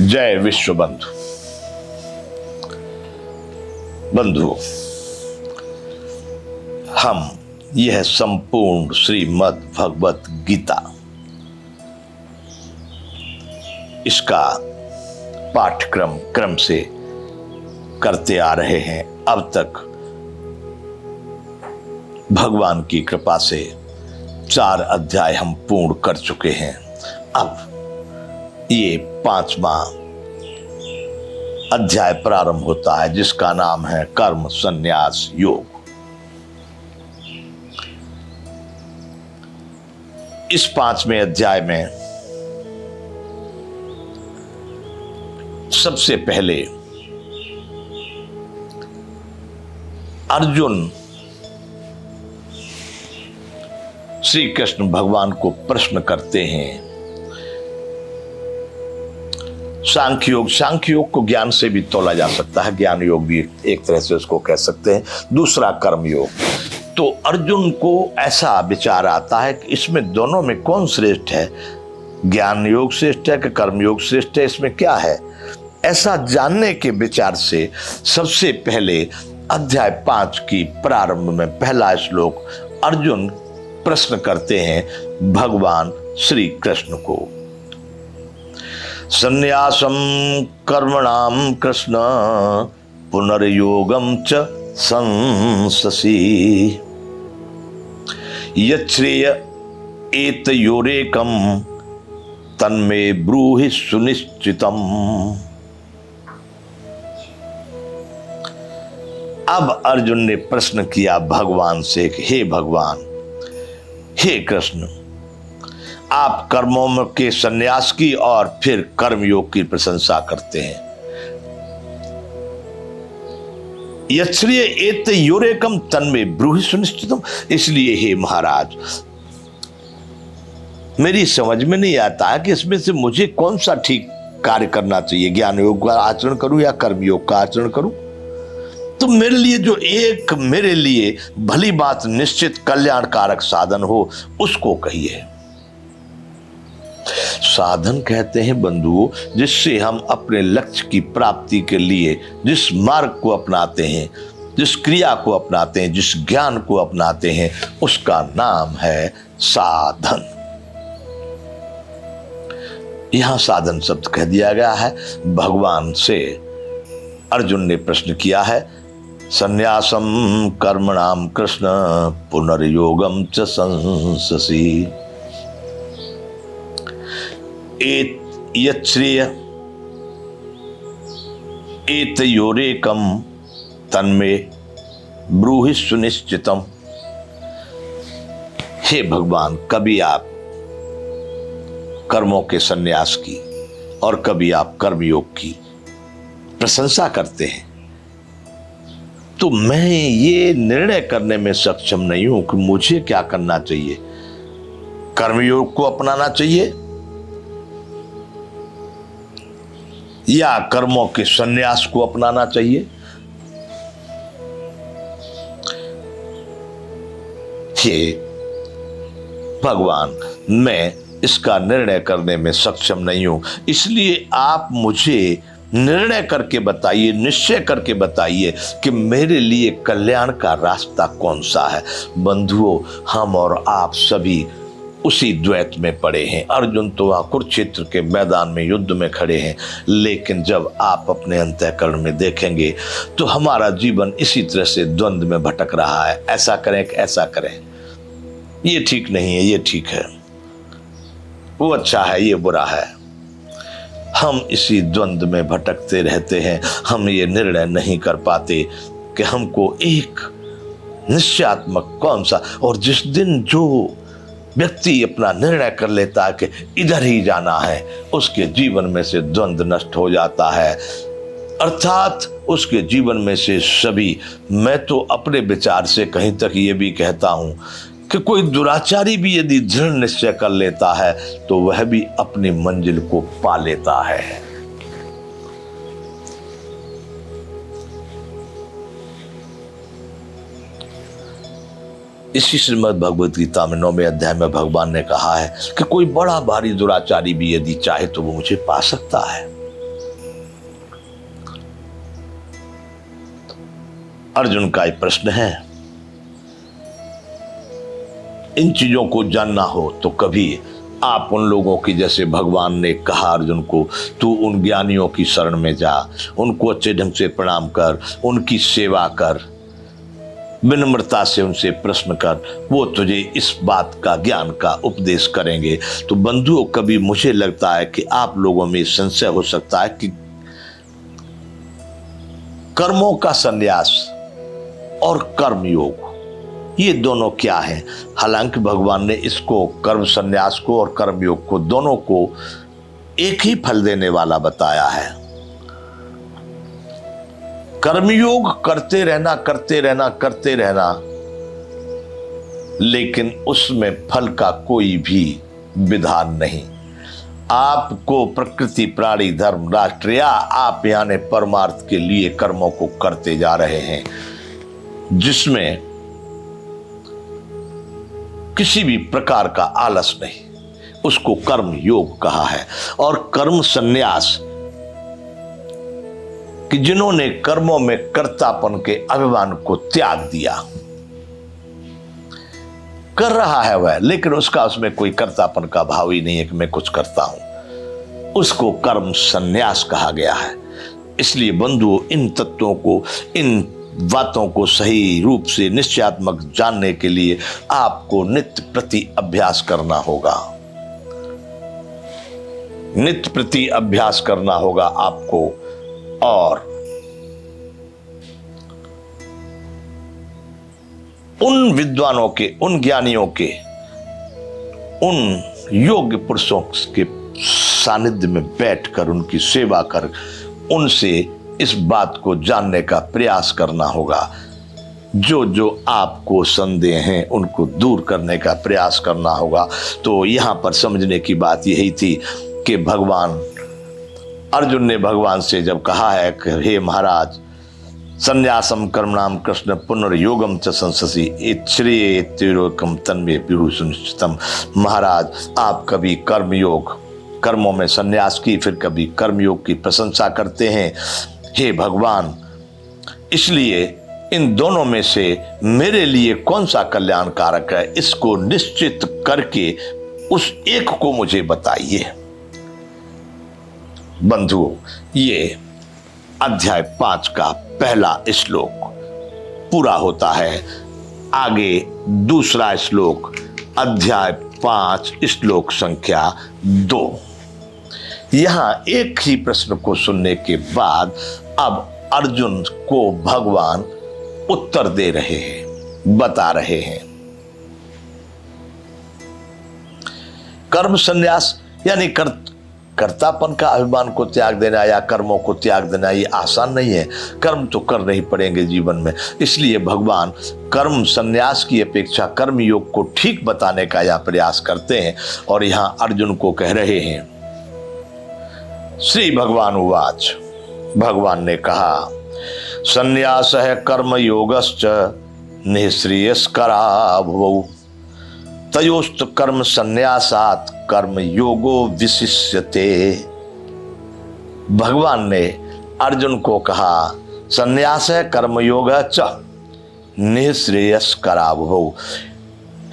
जय विश्व बंधु। बंधुओं, हम यह संपूर्ण श्रीमद् भगवत गीता इसका पाठ्यक्रम क्रम से करते आ रहे हैं। अब तक भगवान की कृपा से 4 अध्याय हम पूर्ण कर चुके हैं। अब ये 5वां अध्याय प्रारंभ होता है, जिसका नाम है कर्म संन्यास योग। इस 5वें अध्याय में सबसे पहले अर्जुन श्री कृष्ण भगवान को प्रश्न करते हैं। सांख्य योग को ज्ञान से भी तोला जा सकता है, ज्ञान योग भी एक तरह से उसको कह सकते हैं। दूसरा कर्म योग। तो अर्जुन को ऐसा विचार आता है कि इसमें दोनों में कौन श्रेष्ठ है, ज्ञान योग श्रेष्ठ है कि कर्म योग श्रेष्ठ है, इसमें क्या है। ऐसा जानने के विचार से सबसे पहले अध्याय 5 की प्रारंभ में पहला श्लोक अर्जुन प्रश्न करते हैं भगवान श्री कृष्ण को। संन्यासम कर्मणाम कृष्ण पुनर्योगम च संससि यच्छ्रेय एतयोरेकम तन्मे ब्रूहि सुनिश्चितम। अब अर्जुन ने प्रश्न किया भगवान से, हे भगवान, हे कृष्ण, आप कर्मों के संन्यास की और फिर कर्मयोग की प्रशंसा करते हैं। यच्छ्रेय एतयोरेकम तन्मे ब्रूहि सुनिश्चितम। इसलिए हे महाराज, मेरी समझ में नहीं आता है कि इसमें से मुझे कौन सा ठीक कार्य करना चाहिए, ज्ञान योग का आचरण करूं या कर्मयोग का आचरण करूं। तो मेरे लिए जो एक मेरे लिए भली बात निश्चित कल्याणकारक साधन हो, उसको कहिए। साधन कहते हैं बंधुओं, जिससे हम अपने लक्ष्य की प्राप्ति के लिए जिस मार्ग को अपनाते हैं, जिस क्रिया को अपनाते हैं, जिस ज्ञान को अपनाते हैं, उसका नाम है साधन। यहां साधन शब्द कह दिया गया है। भगवान से अर्जुन ने प्रश्न किया है, संन्यासम कर्मणाम कृष्ण पुनर्योगम च संससि यच्छ्रेय एतयोरेकम तन्मे ब्रूहि सुनिश्चितम। हे भगवान, कभी आप कर्मों के संन्यास की और कभी आप कर्मयोग की प्रशंसा करते हैं, तो मैं ये निर्णय करने में सक्षम नहीं हूं कि मुझे क्या करना चाहिए। कर्मयोग को अपनाना चाहिए या कर्मों के संन्यास को अपनाना चाहिए। हे भगवान, मैं इसका निर्णय करने में सक्षम नहीं हूं, इसलिए आप मुझे निर्णय करके बताइए, निश्चय करके बताइए कि मेरे लिए कल्याण का रास्ता कौन सा है। बंधुओं, हम और आप सभी उसी द्वैत में पड़े हैं। अर्जुन तो वहां कुरुक्षेत्र के मैदान में युद्ध में खड़े हैं, लेकिन जब आप अपने अंतःकरण में देखेंगे तो हमारा जीवन इसी तरह से द्वंद्व में भटक रहा है। ऐसा करें कि ऐसा करें, ये ठीक नहीं है, ये ठीक है, वो अच्छा है, ये बुरा है। हम इसी द्वंद्व में भटकते रहते हैं। हम ये निर्णय नहीं कर पाते कि हमको एक निश्चयात्मक कौन सा। और जिस दिन जो व्यक्ति अपना निर्णय कर लेता है कि इधर ही जाना है, उसके जीवन में से द्वंद्व नष्ट हो जाता है, अर्थात उसके जीवन में से सभी, मैं तो अपने विचार से कहीं तक ये भी कहता हूं कि कोई दुराचारी भी यदि दृढ़ निश्चय कर लेता है तो वह भी अपनी मंजिल को पा लेता है। इसी श्रीमद् भगवत गीता में 9वें अध्याय में भगवान ने कहा है कि कोई बड़ा भारी दुराचारी भी यदि चाहे तो वो मुझे पा सकता है। अर्जुन का एक प्रश्न है, इन चीजों को जानना हो तो कभी आप उन लोगों की, जैसे भगवान ने कहा अर्जुन को, तू उन ज्ञानियों की शरण में जा, उनको अच्छे ढंग से प्रणाम कर, उनकी सेवा कर, विनम्रता से उनसे प्रश्न कर, वो तुझे इस बात का ज्ञान का उपदेश करेंगे। तो बंधुओं, कभी मुझे लगता है कि आप लोगों में संशय हो सकता है कि कर्मों का संन्यास और कर्मयोग ये दोनों क्या है। हालांकि भगवान ने इसको, कर्म संन्यास को और कर्मयोग को, दोनों को एक ही फल देने वाला बताया है। कर्मयोग करते रहना, करते रहना, करते रहना, लेकिन उसमें फल का कोई भी विधान नहीं। आपको प्रकृति, प्राणी, धर्म, राष्ट्र या आप यानी परमार्थ के लिए कर्मों को करते जा रहे हैं, जिसमें किसी भी प्रकार का आलस नहीं, उसको कर्म योग कहा है। और कर्म संन्यास कि जिन्होंने कर्मों में कर्तापन के अभिमान को त्याग दिया, कर रहा है वह, लेकिन उसमें कोई कर्तापन का भाव ही नहीं है कि मैं कुछ करता हूं, उसको कर्म संन्यास कहा गया है। इसलिए बंधुओं, इन तत्वों को, इन बातों को सही रूप से निश्चयात्मक जानने के लिए आपको नित्य प्रति अभ्यास करना होगा। नित्य प्रति अभ्यास करना होगा आपको, और उन विद्वानों के, उन ज्ञानियों के, उन योग्य पुरुषों के सानिध्य में बैठकर उनकी सेवा कर उनसे इस बात को जानने का प्रयास करना होगा। जो जो आपको संदेह हैं उनको दूर करने का प्रयास करना होगा। तो यहां पर समझने की बात यही थी कि भगवान अर्जुन ने भगवान से जब कहा है कि हे महाराज, संन्यासम कर्मणाम कृष्ण पुनर्योगम च संससी इच्छ्रिये त्रिलोकम तन्मे विभु सुनिश्चितम। महाराज, आप कभी कर्मयोग, कर्मों में संन्यास की, फिर कभी कर्मयोग की प्रशंसा करते हैं। हे भगवान, इसलिए इन दोनों में से मेरे लिए कौन सा कल्याणकारक है, इसको निश्चित करके उस एक को मुझे बताइए। बंधुओं, ये अध्याय 5 का पहला श्लोक पूरा होता है। आगे दूसरा श्लोक, अध्याय 5 श्लोक संख्या 2। यहां एक ही प्रश्न को सुनने के बाद अब अर्जुन को भगवान उत्तर दे रहे हैं, बता रहे हैं। कर्म संन्यास यानी कर्तापन का अभिमान को त्याग देना या कर्मों को त्याग देना, ये आसान नहीं है। कर्म तो करने ही पड़ेंगे जीवन में। इसलिए भगवान कर्म संन्यास की अपेक्षा कर्म योग को ठीक बताने का यह प्रयास करते हैं और यहां अर्जुन को कह रहे हैं। श्री भगवान उवाच, भगवान ने कहा, संन्यास है कर्म योगश्च निःश्रेयस्करावुः तयोस्तु कर्म संन्यासात् कर्म योगो विशिष्यते। भगवान ने अर्जुन को कहा, संन्यास है कर्म योग च निःश्रेयस्करावुः।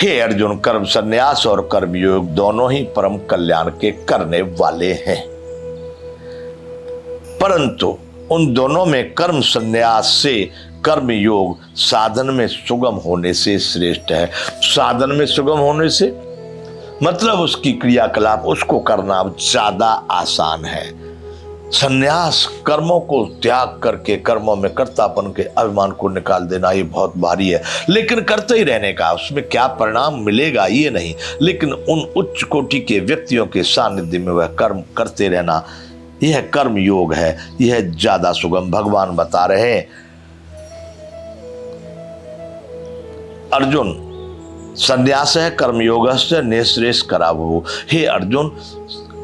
हे अर्जुन, कर्म संन्यास और कर्म योग दोनों ही परम कल्याण के करने वाले हैं, परंतु उन दोनों में कर्म संन्यास से कर्म योग साधन में सुगम होने से श्रेष्ठ है। साधन में सुगम होने से मतलब उसकी क्रियाकलाप, उसको करना ज्यादा आसान है। संन्यास, कर्मों को त्याग करके कर्मों में कर्तापन के अभिमान को निकाल देना, ये बहुत भारी है। लेकिन करते ही रहने का, उसमें क्या परिणाम मिलेगा ये नहीं, लेकिन उन उच्च कोटि के व्यक्तियों के सानिध्य में वह कर्म करते रहना, यह कर्म योग है, यह ज्यादा सुगम। भगवान बता रहे हैं, अर्जुन, संन्यास है कर्मयोगश्च निःश्रेयस्करावुः। हे अर्जुन,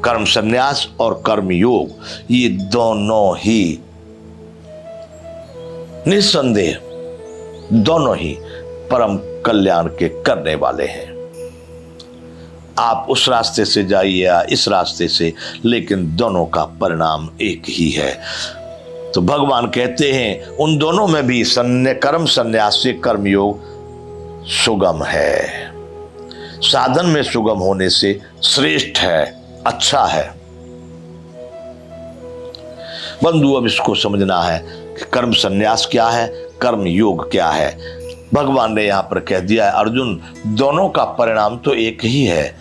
कर्म संन्यास और कर्म योग ये दोनों ही निस्संदेह दोनों ही परम कल्याण के करने वाले हैं। आप उस रास्ते से जाइए या इस रास्ते से, लेकिन दोनों का परिणाम एक ही है। तो भगवान कहते हैं उन दोनों में भी कर्म संन्यास से कर्मयोग सुगम है, साधन में सुगम होने से श्रेष्ठ है, अच्छा है। बंधु, अब इसको समझना है कि कर्म संन्यास क्या है, कर्म योग क्या है। भगवान ने यहां पर कह दिया है अर्जुन, दोनों का परिणाम तो एक ही है।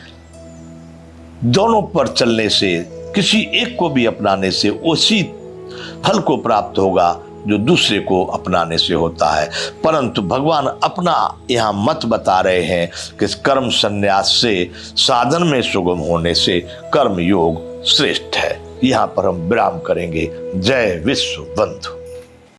दोनों पर चलने से, किसी एक को भी अपनाने से उसी फल को प्राप्त होगा जो दूसरे को अपनाने से होता है। परंतु भगवान अपना यहां मत बता रहे हैं कि कर्म संन्यास से, साधन में सुगम होने से कर्म योग श्रेष्ठ है। यहां पर हम विराम करेंगे। जय विश्व बंधु।